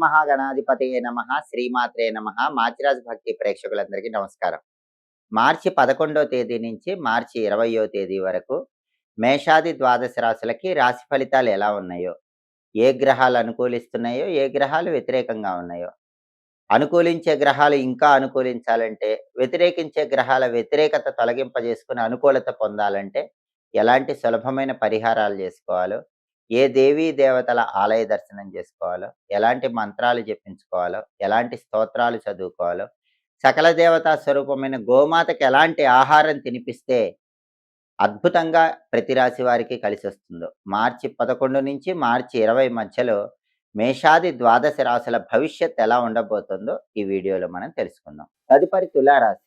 మహాగణాధిపతయే నమః. శ్రీమాత్రే నమః. మాచిరాజ్ భక్తి ప్రేక్షకులందరికీ నమస్కారం. మార్చి 11వ తేదీ నుంచి మార్చి 20వ తేదీ వరకు మేషాది ద్వాదశ రాశులకి రాశి ఫలితాలు ఎలా ఉన్నాయో, ఏ గ్రహాలు అనుకూలిస్తున్నాయో, ఏ గ్రహాలు వ్యతిరేకంగా ఉన్నాయో, అనుకూలించే గ్రహాలు ఇంకా అనుకూలించాలంటే, వ్యతిరేకించే గ్రహాల వ్యతిరేకత తొలగింపజేసుకొని అనుకూలత పొందాలంటే, ఎలాంటి సులభమైన పరిహారాలు చేసుకోవాలో, ఏ దేవీ దేవతల ఆలయ దర్శనం చేసుకోవాలో, ఎలాంటి మంత్రాలు జపించుకోవాలో, ఎలాంటి స్తోత్రాలు చదువుకోవాలో, సకల దేవతా స్వరూపమైన గోమాతకి ఎలాంటి ఆహారం తినిపిస్తే అద్భుతంగా ప్రతి రాశి వారికి కలిసొస్తుందో, మార్చి 11 నుంచి మార్చి 20 మధ్యలో మేషాది ద్వాదశ రాశుల భవిష్యత్ ఎలా ఉండబోతుందో ఈ వీడియోలో మనం తెలుసుకుందాం. తదుపరి తులారాశి.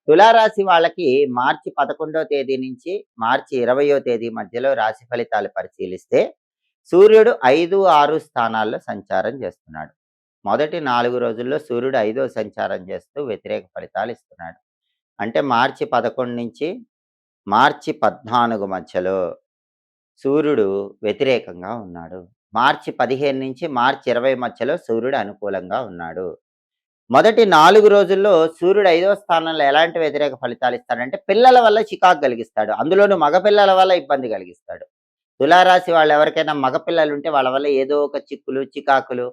తులారాశి వాళ్ళకి మార్చి 11వ తేదీ నుంచి మార్చి 20వ తేదీ మధ్యలో రాశి ఫలితాలు పరిశీలిస్తే సూర్యుడు 5, 6 స్థానాల్లో సంచారం చేస్తున్నాడు. మొదటి 4 రోజుల్లో సూర్యుడు 5వ సంచారం చేస్తూ వ్యతిరేక ఫలితాలు ఇస్తున్నాడు. అంటే మార్చి 11 నుంచి మార్చి 14 మధ్యలో సూర్యుడు వ్యతిరేకంగా ఉన్నాడు. మార్చి 15 నుంచి మార్చి 20 మధ్యలో సూర్యుడు అనుకూలంగా ఉన్నాడు. మొదటి 4 రోజుల్లో సూర్యుడు 5వ స్థానంలో ఎలాంటి వ్యతిరేక ఫలితాలు ఇస్తాడంటే పిల్లల వల్ల చికాకు కలిగిస్తాడు. అందులోనూ మగపిల్లల వల్ల ఇబ్బంది కలిగిస్తాడు. తులారాశి వాళ్ళు ఎవరికైనా మగపిల్లలు ఉంటే వాళ్ళ వల్ల ఏదో ఒక చిక్కులు, చికాకులు,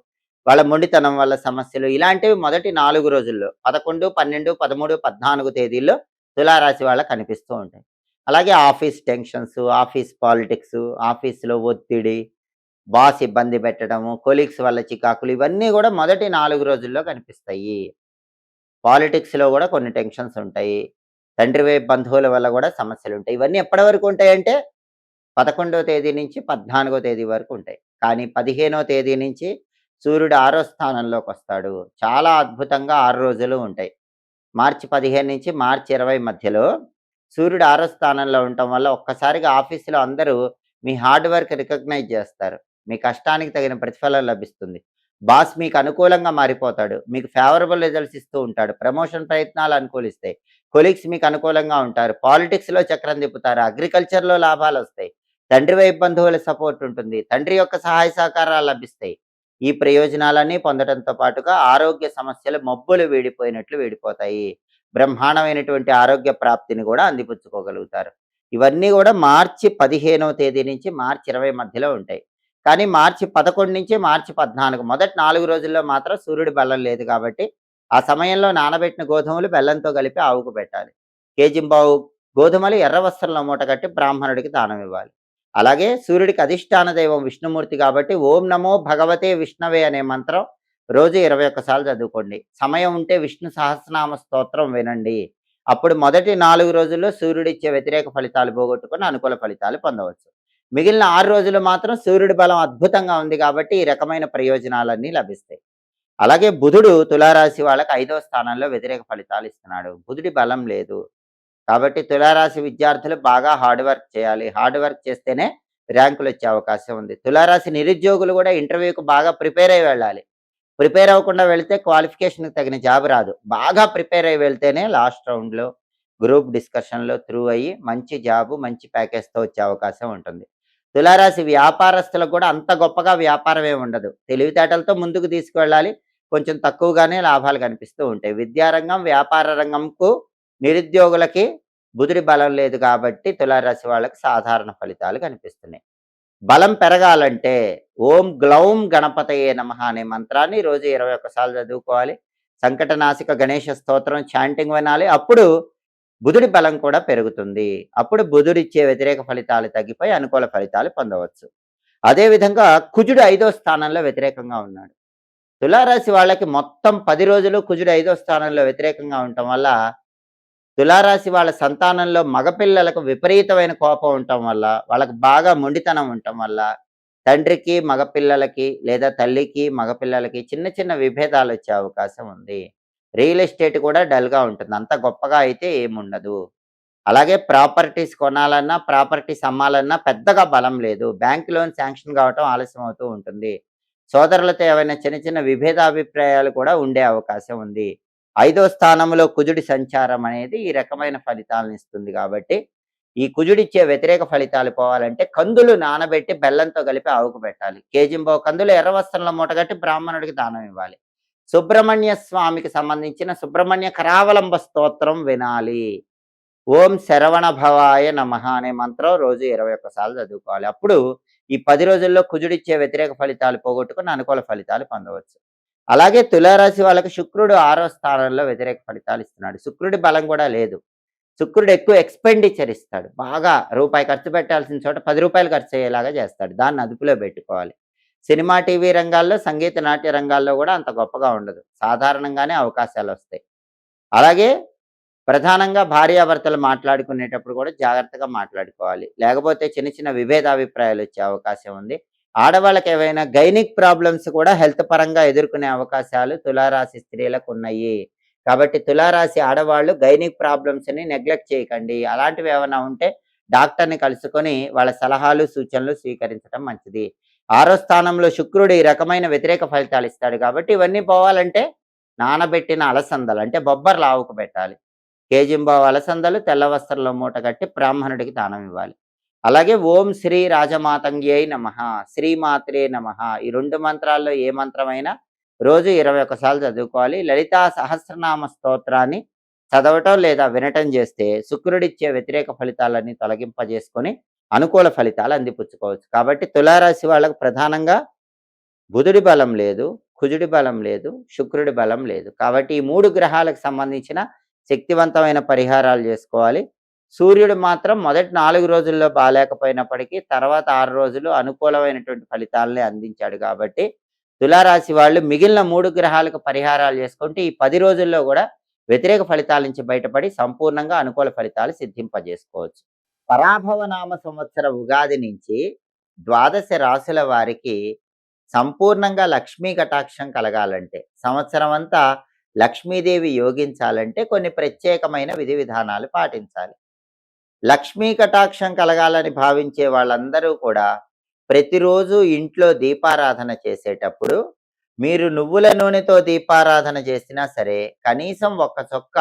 వాళ్ళ మొండితనం వల్ల సమస్యలు ఇలాంటివి మొదటి 4 రోజుల్లో 11, 12, 13, 14 తేదీల్లో తులారాశి వాళ్ళకి కనిపిస్తూ ఉంటాయి. అలాగే ఆఫీస్ టెన్షన్స్, ఆఫీస్ పాలిటిక్స్, ఆఫీస్‌లో ఒత్తిడి, బాస్ ఇబ్బంది పెట్టడము, కొలీగ్స్ వల్ల చికాకులు ఇవన్నీ కూడా మొదటి 4 రోజుల్లో కనిపిస్తాయి. పాలిటిక్స్‌లో కూడా కొన్ని టెన్షన్స్ ఉంటాయి. తండ్రి వైపు బంధువుల వల్ల కూడా సమస్యలుంటాయి. ఇవన్నీ ఎప్పటి వరకు ఉంటాయంటే 11వ తేదీ నుంచి 14వ తేదీ వరకు ఉంటాయి. కానీ 15వ తేదీ నుంచి సూర్యుడు 6వ స్థానంలోకొస్తాడు. చాలా అద్భుతంగా 6 రోజులు ఉంటాయి. మార్చి 15 నుంచి మార్చి 20 మధ్యలో సూర్యుడు 6వ స్థానంలో ఉండటం వల్ల ఒక్కసారిగా ఆఫీసులో అందరూ మీ హార్డ్ వర్క్ రికగ్నైజ్ చేస్తారు. మీ కష్టానికి తగిన ప్రతిఫలం లభిస్తుంది. బాస్ మీకు అనుకూలంగా మారిపోతాడు. మీకు ఫేవరబుల్ రిజల్ట్స్ ఇస్తూ ఉంటాడు. ప్రమోషన్ ప్రయత్నాలు అనుకూలిస్తాయి. కొలీగ్స్ మీకు అనుకూలంగా ఉంటారు. పాలిటిక్స్‌లో చక్రం తిప్పుతారు. అగ్రికల్చర్‌లో లాభాలొస్తాయి. తండ్రి వైపు బంధువుల సపోర్ట్ ఉంటుంది. తండ్రి యొక్క సహాయ సహకారాలు లభిస్తాయి. ఈ ప్రయోజనాలన్నీ పొందడంతో పాటుగా ఆరోగ్య సమస్యలు మబ్బులు వీడిపోయినట్లు వీడిపోతాయి. బ్రహ్మాండమైనటువంటి ఆరోగ్య ప్రాప్తిని కూడా అందిపుచ్చుకోగలుగుతారు. ఇవన్నీ కూడా మార్చి 15వ తేదీ నుంచి మార్చి 20 మధ్యలో ఉంటాయి. కానీ మార్చి 11 నుంచి మార్చి 14 మొదటి 4 రోజుల్లో మాత్రం సూర్యుడి బలం లేదు కాబట్టి ఆ సమయంలో నానబెట్టిన గోధుమలు బెల్లంతో కలిపి ఆవుకు పెట్టాలి. కేజింబావు గోధుమలు ఎర్ర వస్త్రంలో మూటగట్టి బ్రాహ్మణుడికి దానం ఇవ్వాలి. అలాగే సూర్యుడికి అధిష్టాన దైవం విష్ణుమూర్తి కాబట్టి ఓం నమో భగవతే విష్ణవే అనే మంత్రం రోజు 21 సార్లు చదువుకోండి. సమయం ఉంటే విష్ణు సహస్రనామ స్తోత్రం వినండి. అప్పుడు మొదటి 4 రోజుల్లో సూర్యుడిచ్చే వ్యతిరేక ఫలితాలు పోగొట్టుకొని అనుకూల ఫలితాలు పొందవచ్చు. మిగిలిన 6 రోజులు మాత్రం సూర్యుడి బలం అద్భుతంగా ఉంది కాబట్టి ఈ రకమైన ప్రయోజనాలన్నీ లభిస్తాయి. అలాగే బుధుడు తులారాశి వాళ్ళకి 5వ స్థానంలో వ్యతిరేక ఫలితాలు ఇస్తున్నాడు. బుధుడి బలం లేదు. కాబట్టి తులారాశి విద్యార్థులు బాగా హార్డ్ వర్క్ చేయాలి. హార్డ్ వర్క్ చేస్తేనే ర్యాంకులు వచ్చే అవకాశం ఉంది. తులారాశి నిరుద్యోగులు కూడా ఇంటర్వ్యూకి బాగా ప్రిపేర్ అయ్యి వెళ్ళాలి. ప్రిపేర్ అవ్వకుండా వెళితే క్వాలిఫికేషన్‌కి తగిన జాబ్ రాదు. బాగా ప్రిపేర్ అయ్యి వెళ్తేనే లాస్ట్ రౌండ్‌లో గ్రూప్ డిస్కషన్‌లో త్రూ అయ్యి మంచి జాబు, మంచి ప్యాకేజ్‌తో వచ్చే అవకాశం ఉంటుంది. తులారాశి వ్యాపారస్తులకు కూడా అంత గొప్పగా వ్యాపారం ఏమి ఉండదు. తెలివితేటలతో ముందుకు తీసుకువెళ్ళాలి. కొంచెం తక్కువగానే లాభాలు కనిపిస్తూ ఉంటాయి. విద్యారంగం, వ్యాపార రంగంకు నిరుద్యోగులకి బుధుడి బలం లేదు కాబట్టి తులారాశి వాళ్ళకి సాధారణ ఫలితాలు కనిపిస్తున్నాయి. బలం పెరగాలంటే ఓం గ్లౌం గణపతయే నమః అనే మంత్రాన్ని రోజు 21 సార్లు చదువుకోవాలి. సంకటనాశక గణేష స్తోత్రం చాంటింగ్ వినాలి. అప్పుడు బుధుడి బలం కూడా పెరుగుతుంది. అప్పుడు బుధుడిచ్చే వ్యతిరేక ఫలితాలు తగ్గిపోయి అనుకూల ఫలితాలు పొందవచ్చు. అదేవిధంగా కుజుడు 5వ స్థానంలో వ్యతిరేకంగా ఉన్నాడు. తులారాశి వాళ్ళకి మొత్తం 10 రోజులు కుజుడు 5వ స్థానంలో వ్యతిరేకంగా ఉండటం వల్ల తులారాశి వాళ్ళ సంతానంలో మగపిల్లలకు విపరీతమైన కోపం ఉండటం వల్ల, వాళ్ళకి బాగా మొండితనం ఉండటం వల్ల, తండ్రికి మగపిల్లలకి లేదా తల్లికి మగపిల్లలకి చిన్న చిన్న విభేదాలు వచ్చే అవకాశం ఉంది. రియల్ ఎస్టేట్ కూడా డల్‌గా ఉంటుంది. అంత గొప్పగా అయితే ఏముండదు. అలాగే ప్రాపర్టీస్ కొనాలన్నా, ప్రాపర్టీస్ అమ్మాలన్నా పెద్దగా బలం లేదు. బ్యాంక్ లోన్ శాంక్షన్ కావటం ఆలస్యం అవుతూ ఉంటుంది. సోదరులతో ఏవైనా చిన్న చిన్న విభేదాభిప్రాయాలు కూడా ఉండే అవకాశం ఉంది. 5వ స్థానంలో కుజుడి సంచారం అనేది ఈ రకమైన ఫలితాలను ఇస్తుంది కాబట్టి ఈ కుజుడిచ్చే వ్యతిరేక ఫలితాలు పోవాలంటే కందులు నానబెట్టి బెల్లంతో కలిపి ఆవుకు పెట్టాలి. కేజింబావు కందులు ఎర్ర వస్త్రంలో మూటగట్టి బ్రాహ్మణుడికి దానం ఇవ్వాలి. సుబ్రహ్మణ్య స్వామికి సంబంధించిన సుబ్రహ్మణ్య కరావలంబ స్తోత్రం వినాలి. ఓం శరవణ భవాయ నమః అనే మంత్రం రోజు 21 సార్లు చదువుకోవాలి. అప్పుడు ఈ 10 రోజుల్లో కుజుడిచ్చే వ్యతిరేక ఫలితాలు పోగొట్టుకొని అనుకూల ఫలితాలు పొందవచ్చు. అలాగే తులారాశి వాళ్ళకి శుక్రుడు 6వ స్థానంలో వ్యతిరేక ఫలితాలు ఇస్తున్నాడు. శుక్రుడి బలం కూడా లేదు. శుక్రుడు ఎక్కువ ఎక్స్‌పెండిచర్ ఇస్తాడు. బాగా రూపాయి ఖర్చు పెట్టాల్సిన చోట రూ. 10 ఖర్చు అయ్యేలాగా చేస్తాడు. దాన్ని అదుపులో పెట్టుకోవాలి. సినిమా, టీవీ రంగాల్లో, సంగీత, నాట్య రంగాల్లో కూడా అంత గొప్పగా ఉండదు. సాధారణంగానే అవకాశాలొస్తాయి. అలాగే ప్రధానంగా భార్యాభర్తలు మాట్లాడుకునేటప్పుడు కూడా జాగ్రత్తగా మాట్లాడుకోవాలి. లేకపోతే చిన్న చిన్న విభేదాభిప్రాయాలు వచ్చే అవకాశం ఉంది. ఆడవాళ్ళకి ఏవైనా గైనిక్ ప్రాబ్లమ్స్ కూడా హెల్త్ పరంగా ఎదుర్కొనే అవకాశాలు తులారాశి స్త్రీలకు ఉన్నాయి. కాబట్టి తులారాశి ఆడవాళ్ళు గైనిక్ ప్రాబ్లమ్స్‌ని నెగ్లెక్ట్ చేయకండి. అలాంటివి ఏమైనా ఉంటే డాక్టర్‌ని కలుసుకొని వాళ్ళ సలహాలు, సూచనలు స్వీకరించడం మంచిది. 6వ స్థానంలో శుక్రుడు ఈ రకమైన వ్యతిరేక ఫలితాలు ఇస్తాడు కాబట్టి ఇవన్నీ పోవాలంటే నానబెట్టిన అలసందలు అంటే బొబ్బర్లు ఆవుకు పెట్టాలి. కేజింబావు అలసందలు తెల్ల వస్త్రంలో మూట కట్టి బ్రాహ్మణుడికి దానం ఇవ్వాలి. అలాగే ఓం శ్రీ రాజమాతంగ్యై నమః, శ్రీమాత్రే నమః ఈ 2 మంత్రాల్లో ఏ మంత్రమైనా రోజు 21 సార్లు చదువుకోవాలి. లలితా సహస్రనామ స్తోత్రాన్ని చదవటం లేదా వినటం చేస్తే శుక్రుడిచ్చే వ్యతిరేక ఫలితాలన్నీ తొలగింపజేసుకొని అనుకూల ఫలితాలు అందిపుచ్చుకోవచ్చు. కాబట్టి తులారాశి వాళ్ళకు ప్రధానంగా బుధుడి బలం లేదు, కుజుడి బలం లేదు, శుక్రుడి బలం లేదు. కాబట్టి ఈ 3 గ్రహాలకు సంబంధించిన శక్తివంతమైన పరిహారాలు చేసుకోవాలి. సూర్యుడు మాత్రం మొదటి 4 రోజుల్లో బాలేకపోయినప్పటికీ తర్వాత 6 రోజులు అనుకూలమైనటువంటి ఫలితాలనే అందించాడు కాబట్టి తులారాశి వాళ్ళు మిగిలిన 3 గ్రహాలకు పరిహారాలు చేసుకుంటే ఈ 10 రోజుల్లో కూడా వ్యతిరేక ఫలితాల నుంచి బయటపడి సంపూర్ణంగా అనుకూల ఫలితాలు సిద్ధింపజేసుకోవచ్చు. పరాభవనామ సంవత్సర ఉగాది నుంచి ద్వాదశ రాశుల వారికి సంపూర్ణంగా లక్ష్మీ కటాక్షం కలగాలంటే సంవత్సరం అంతా లక్ష్మీదేవి యోగించాలంటే కొన్ని ప్రత్యేకమైన విధి విధానాలు పాటించాలి. లక్ష్మీ కటాక్షం కలగాలని భావించే వాళ్ళందరూ కూడా ప్రతిరోజు ఇంట్లో దీపారాధన చేసేటప్పుడు మీరు నువ్వుల నూనెతో దీపారాధన చేసినా సరే కనీసం ఒక్క చొక్క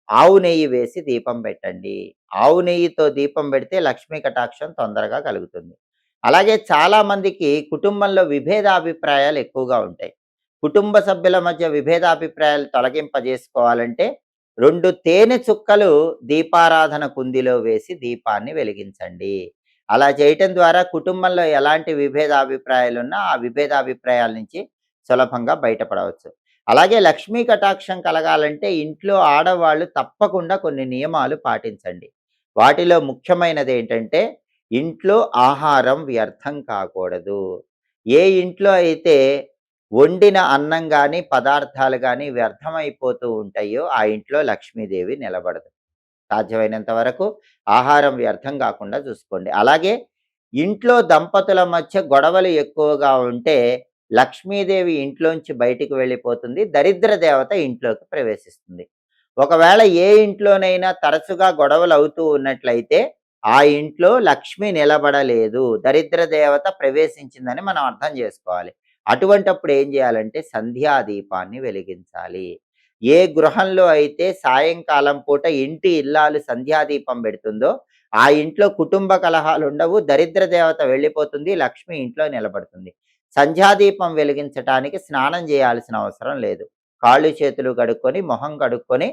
ఆవు నెయ్యి వేసి దీపం పెట్టండి. ఆవు నెయ్యితో దీపం పెడితే లక్ష్మీ కటాక్షం తొందరగా కలుగుతుంది. అలాగే చాలామందికి కుటుంబంలో విభేదాభిప్రాయాలు ఎక్కువగా ఉంటాయి. కుటుంబ సభ్యుల మధ్య విభేదాభిప్రాయాలు తొలగింపజేసుకోవాలంటే 2 తేనె చుక్కలు దీపారాధన కుందిలో వేసి దీపాన్ని వెలిగించండి. అలా చేయటం ద్వారా కుటుంబంలో ఎలాంటి విభేదాభిప్రాయాలున్నా ఆ విభేదాభిప్రాయాల నుంచి సులభంగా బయటపడవచ్చు. అలాగే లక్ష్మీ కటాక్షం కలగాలంటే ఇంట్లో ఆడవాళ్ళు తప్పకుండా కొన్ని నియమాలు పాటించండి. వాటిలో ముఖ్యమైనది ఏంటంటే ఇంట్లో ఆహారం వ్యర్థం కాకూడదు. ఏ ఇంట్లో అయితే వండిన అన్నం కానీ పదార్థాలు కానీ వ్యర్థమైపోతూ ఉంటాయో ఆ ఇంట్లో లక్ష్మీదేవి నిలబడదు. సాధ్యమైనంత వరకు ఆహారం వ్యర్థం కాకుండా చూసుకోండి. అలాగే ఇంట్లో దంపతుల మధ్య గొడవలు ఎక్కువగా ఉంటే లక్ష్మీదేవి ఇంట్లోంచి బయటికి వెళ్ళిపోతుంది. దరిద్ర దేవత ఇంట్లోకి ప్రవేశిస్తుంది. ఒకవేళ ఏ ఇంట్లోనైనా తరచుగా గొడవలు అవుతూ ఉన్నట్లయితే ఆ ఇంట్లో లక్ష్మి నిలబడలేదు, దరిద్ర దేవత ప్రవేశించిందని మనం అర్థం చేసుకోవాలి. అటువంటప్పుడు ఏం చేయాలంటే సంధ్యాదీపాన్ని వెలిగించాలి. ఏ గృహంలో అయితే సాయంకాలం పూట ఇంటి ఇల్లాలు సంధ్యాదీపం పెడుతుందో ఆ ఇంట్లో కుటుంబ కలహాలు ఉండవు, దరిద్ర దేవత వెళ్ళిపోతుంది, లక్ష్మి ఇంట్లో నిలబడుతుంది. సంధ్యాదీపం వెలిగించటానికి స్నానం చేయాల్సిన అవసరం లేదు. కాళ్ళు చేతులు కడుక్కొని మొహం కడుక్కొని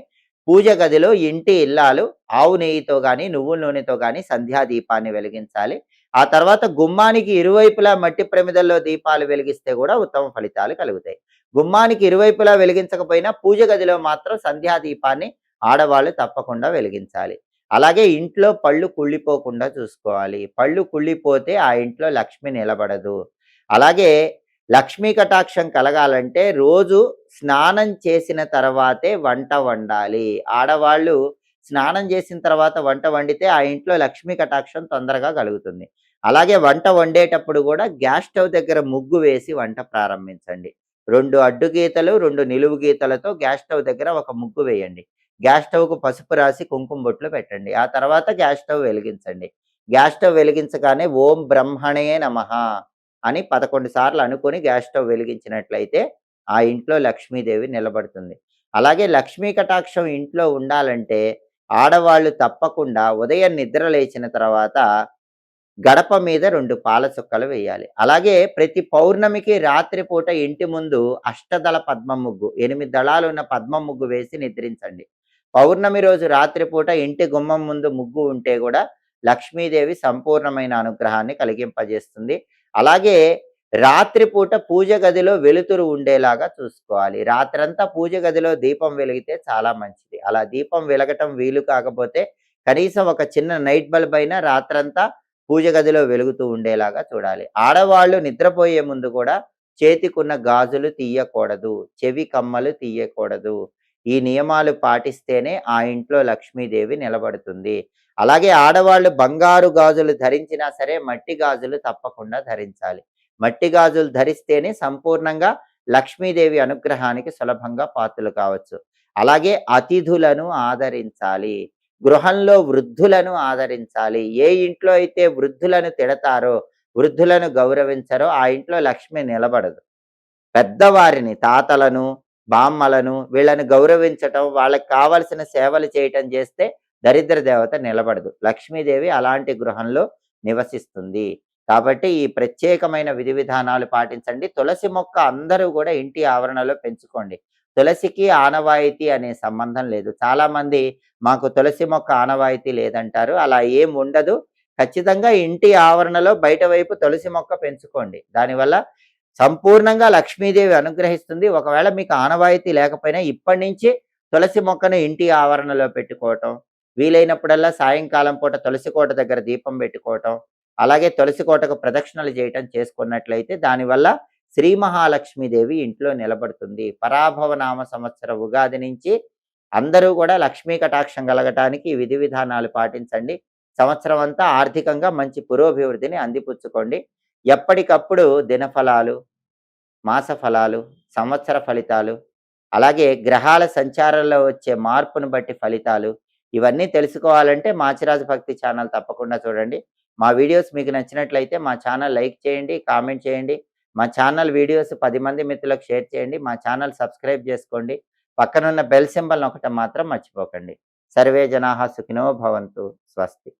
పూజ గదిలో ఇంటి ఇల్లాలు ఆవు నెయ్యితో కానీ నువ్వుల నూనెతో కానీ సంధ్యాదీపాన్ని వెలిగించాలి. ఆ తర్వాత గుమ్మానికి ఇరువైపులా మట్టి ప్రమిదల్లో దీపాలు వెలిగిస్తే కూడా ఉత్తమ ఫలితాలు కలుగుతాయి. గుమ్మానికి ఇరువైపులా వెలిగించకపోయినా పూజ గదిలో మాత్రం సంధ్యాదీపాన్ని ఆడవాళ్ళు తప్పకుండా వెలిగించాలి. అలాగే ఇంట్లో పళ్ళు కుళ్ళిపోకుండా చూసుకోవాలి. పళ్ళు కుళ్ళిపోతే ఆ ఇంట్లో లక్ష్మి నిలబడదు. అలాగే లక్ష్మీ కటాక్షం కలగాలంటే రోజు స్నానం చేసిన తర్వాతే వంట వండాలి. ఆడవాళ్ళు స్నానం చేసిన తర్వాత వంట వండితే ఆ ఇంట్లో లక్ష్మీ కటాక్షం తొందరగా కలుగుతుంది. అలాగే వంట వండేటప్పుడు కూడా గ్యాస్ స్టవ్ దగ్గర ముగ్గు వేసి వంట ప్రారంభించండి. 2 అడ్డు గీతలు 2 నిలువు గీతలతో గ్యాస్ స్టవ్ దగ్గర ఒక ముగ్గు వేయండి. గ్యాస్ స్టవ్కు పసుపు రాసి కుంకుమ బొట్లు పెట్టండి. ఆ తర్వాత గ్యాస్ స్టవ్ వెలిగించండి. గ్యాస్ స్టవ్ వెలిగించగానే ఓం బ్రహ్మణే నమః అని 11 సార్లు అనుకొని గ్యాస్ స్టవ్ వెలిగించినట్లయితే ఆ ఇంట్లో లక్ష్మీదేవి నిలబడుతుంది. అలాగే లక్ష్మీ కటాక్షం ఇంట్లో ఉండాలంటే ఆడవాళ్ళు తప్పకుండా ఉదయం నిద్ర లేచిన తర్వాత గడప మీద 2 పాల చుక్కలు వేయాలి. అలాగే ప్రతి పౌర్ణమికి రాత్రి పూట ఇంటి ముందు అష్టదళ పద్మ ముగ్గు 8 దళాలున్న పద్మ ముగ్గు వేసి నిద్రించండి. పౌర్ణమి రోజు రాత్రి పూట ఇంటి గుమ్మం ముందు ముగ్గు ఉంటే గూడా లక్ష్మీదేవి సంపూర్ణమైన అనుగ్రహాన్ని కలిగింపజేస్తుంది. అలాగే రాత్రి పూట పూజ గదిలో వెలుతురు ఉండేలాగా చూసుకోవాలి. రాత్రంతా పూజ గదిలో దీపం వెలిగితే చాలా మంచిది. అలా దీపం వెలగటం వీలు కాకపోతే కనీసం ఒక చిన్న నైట్ బల్బ్ అయినా రాత్రంతా పూజ గదిలో వెలుగుతూ ఉండేలాగా చూడాలి. ఆడవాళ్ళు నిద్రపోయే ముందు కూడా చేతికున్న గాజులు తీయకూడదు. చెవి కమ్మలు తీయకూడదు. ఈ నియమాలు పాటిస్తేనే ఆ ఇంట్లో లక్ష్మీదేవి నిలబడుతుంది. అలాగే ఆడవాళ్ళు బంగారు గాజులు ధరించినా సరే మట్టి గాజులు తప్పకుండా ధరించాలి. మట్టి గాజులు ధరిస్తేనే సంపూర్ణంగా లక్ష్మీదేవి అనుగ్రహానికి సులభంగా పాత్రలు కావచ్చు. అలాగే అతిథులను ఆదరించాలి. గృహంలో వృద్ధులను ఆదరించాలి. ఏ ఇంట్లో అయితే వృద్ధులను తిడతారో, వృద్ధులను గౌరవించరో ఆ ఇంట్లో లక్ష్మి నిలబడదు. పెద్దవారిని తాతలను, బామ్మలను వీళ్ళని గౌరవించటం, వాళ్ళకి కావలసిన సేవలు చేయటం చేస్తే దరిద్ర దేవత నిలబడదు. లక్ష్మీదేవి అలాంటి గృహంలో నివసిస్తుంది. కాబట్టి ఈ ప్రత్యేకమైన విధి విధానాలు పాటించండి. తులసి మొక్క అందరూ కూడా ఇంటి ఆవరణలో పెంచుకోండి. తులసికి ఆనవాయితీ అనే సంబంధం లేదు. చాలామంది మాకు తులసి మొక్క ఆనవాయితీ లేదంటారు. అలా ఏం ఉండదు. ఖచ్చితంగా ఇంటి ఆవరణలో బయట వైపు తులసి మొక్క పెంచుకోండి. దానివల్ల సంపూర్ణంగా లక్ష్మీదేవి అనుగ్రహిస్తుంది. ఒకవేళ మీకు ఆనవాయితీ లేకపోయినా ఇప్పటి నుంచి తులసి మొక్కను ఇంటి ఆవరణలో పెట్టుకోవటం, వీలైనప్పుడల్లా సాయంకాలం పూట తులసి కోట దగ్గర దీపం పెట్టుకోవటం, అలాగే తులసి కోటకు ప్రదక్షిణలు చేయటం చేసుకున్నట్లయితే దానివల్ల శ్రీ మహాలక్ష్మీదేవి ఇంట్లో నిలబడుతుంది. పరాభవ నామ సంవత్సర ఉగాది నుంచి అందరూ కూడా లక్ష్మీ కటాక్షం కలగటానికి ఈ విధి విధానాలు పాటించండి. సంవత్సరం అంతా ఆర్థికంగా మంచి పురోభివృద్ధిని అందిపుచ్చుకోండి. ఎప్పటికప్పుడు దినఫలాలు, మాస ఫలాలు, సంవత్సర ఫలితాలు, అలాగే గ్రహాల సంచారంలో వచ్చే మార్పును బట్టి ఫలితాలు, ఇవన్నీ తెలుసుకోవాలంటే మాచిరాజు భక్తి ఛానల్ తప్పకుండా చూడండి. మా వీడియోస్ మీకు నచ్చినట్లయితే మా ఛానల్ లైక్ చేయండి, కామెంట్ చేయండి. మా ఛానల్ వీడియోస్ 10 మంది మిత్రులకు షేర్ చేయండి. మా ఛానల్ సబ్స్క్రైబ్ చేసుకోండి. పక్కనున్న బెల్ సింబల్ నొక్కటం మాత్రం మర్చిపోకండి. సర్వే జనాః సుఖినో భవంతు. స్వస్తి.